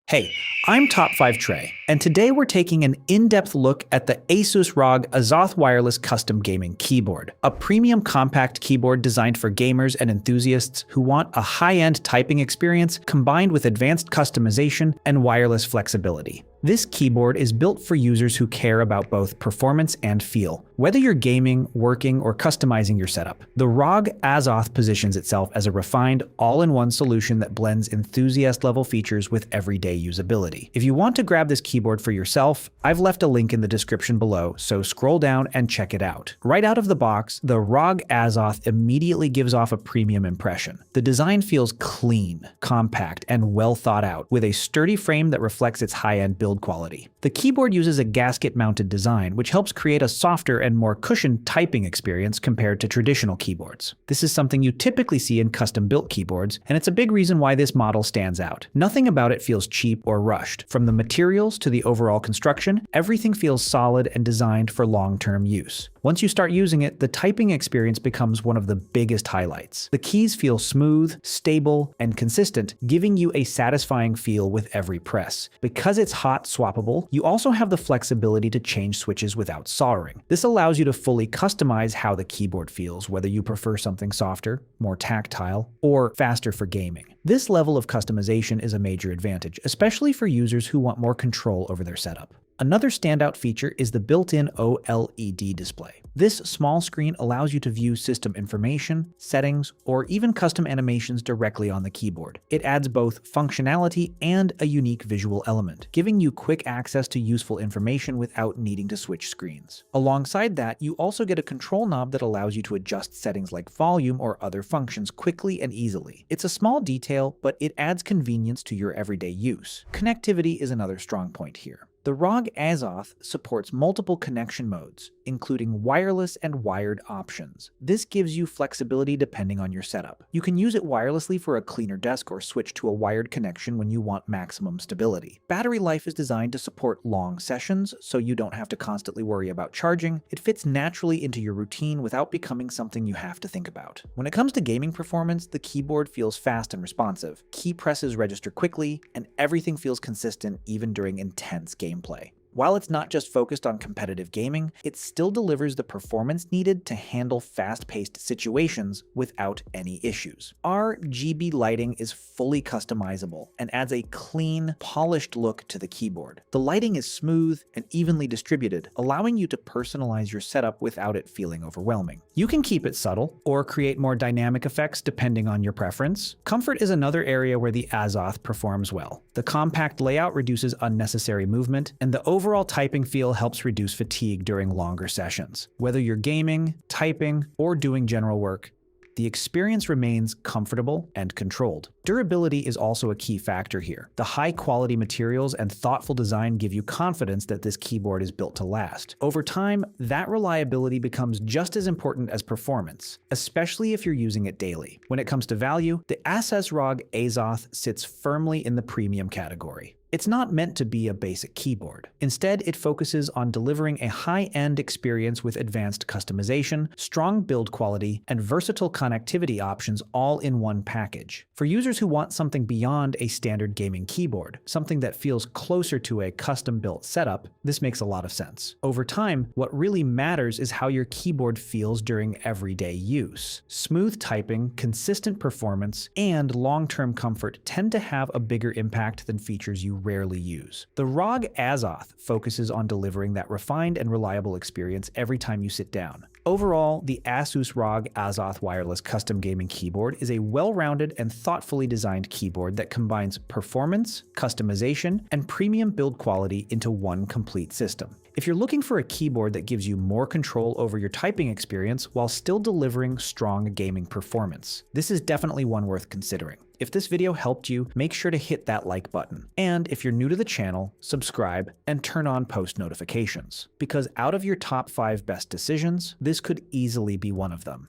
Hey, I'm Top 5 Trey, and today we're taking an in-depth look at the ASUS ROG Azoth Wireless Custom Gaming Keyboard, a premium compact keyboard designed for gamers and enthusiasts who want a high-end typing experience combined with advanced customization and wireless flexibility. This keyboard is built for users who care about both performance and feel. Whether you're gaming, working, or customizing your setup, the ROG Azoth positions itself as a refined, all-in-one solution that blends enthusiast-level features with everyday usability. If you want to grab this keyboard for yourself, I've left a link in the description below, so scroll down and check it out. Right out of the box, the ROG Azoth immediately gives off a premium impression. The design feels clean, compact, and well thought out, with a sturdy frame that reflects its high-end build quality. The keyboard uses a gasket-mounted design, which helps create a softer and more cushioned typing experience compared to traditional keyboards. This is something you typically see in custom-built keyboards, and it's a big reason why this model stands out. Nothing about it feels cheap or rushed. From the materials to the overall construction, everything feels solid and designed for long-term use. Once you start using it, the typing experience becomes one of the biggest highlights. The keys feel smooth, stable, and consistent, giving you a satisfying feel with every press. Because it's hot-swappable, you also have the flexibility to change switches without soldering. This allows you to fully customize how the keyboard feels, whether you prefer something softer, more tactile, or faster for gaming. This level of customization is a major advantage, especially for users who want more control over their setup. Another standout feature is the built-in OLED display. This small screen allows you to view system information, settings, or even custom animations directly on the keyboard. It adds both functionality and a unique visual element, giving you quick access to useful information without needing to switch screens. Alongside that, you also get a control knob that allows you to adjust settings like volume or other functions quickly and easily. It's a small detail, but it adds convenience to your everyday use. Connectivity is another strong point here. The ROG Azoth supports multiple connection modes, including wireless and wired options. This gives you flexibility depending on your setup. You can use it wirelessly for a cleaner desk or switch to a wired connection when you want maximum stability. Battery life is designed to support long sessions, so you don't have to constantly worry about charging. It fits naturally into your routine without becoming something you have to think about. When it comes to gaming performance, the keyboard feels fast and responsive. Key presses register quickly, and everything feels consistent even during intense gameplay. While it's not just focused on competitive gaming, it still delivers the performance needed to handle fast-paced situations without any issues. RGB lighting is fully customizable and adds a clean, polished look to the keyboard. The lighting is smooth and evenly distributed, allowing you to personalize your setup without it feeling overwhelming. You can keep it subtle or create more dynamic effects depending on your preference. Comfort is another area where the Azoth performs well. The compact layout reduces unnecessary movement, and the overall typing feel helps reduce fatigue during longer sessions. Whether you're gaming, typing, or doing general work, the experience remains comfortable and controlled. Durability is also a key factor here. The high-quality materials and thoughtful design give you confidence that this keyboard is built to last. Over time, that reliability becomes just as important as performance, especially if you're using it daily. When it comes to value, the ASUS ROG Azoth sits firmly in the premium category. It's not meant to be a basic keyboard. Instead, it focuses on delivering a high-end experience with advanced customization, strong build quality, and versatile connectivity options all in one package. For users who want something beyond a standard gaming keyboard, something that feels closer to a custom-built setup, this makes a lot of sense. Over time, what really matters is how your keyboard feels during everyday use. Smooth typing, consistent performance, and long-term comfort tend to have a bigger impact than features you rarely use. The ROG Azoth focuses on delivering that refined and reliable experience every time you sit down. Overall, the ASUS ROG Azoth Wireless Custom Gaming Keyboard is a well-rounded and thoughtfully designed keyboard that combines performance, customization, and premium build quality into one complete system. If you're looking for a keyboard that gives you more control over your typing experience while still delivering strong gaming performance, this is definitely one worth considering. If this video helped you, make sure to hit that like button. And if you're new to the channel, subscribe and turn on post notifications, because out of your top 5 best decisions, this could easily be one of them.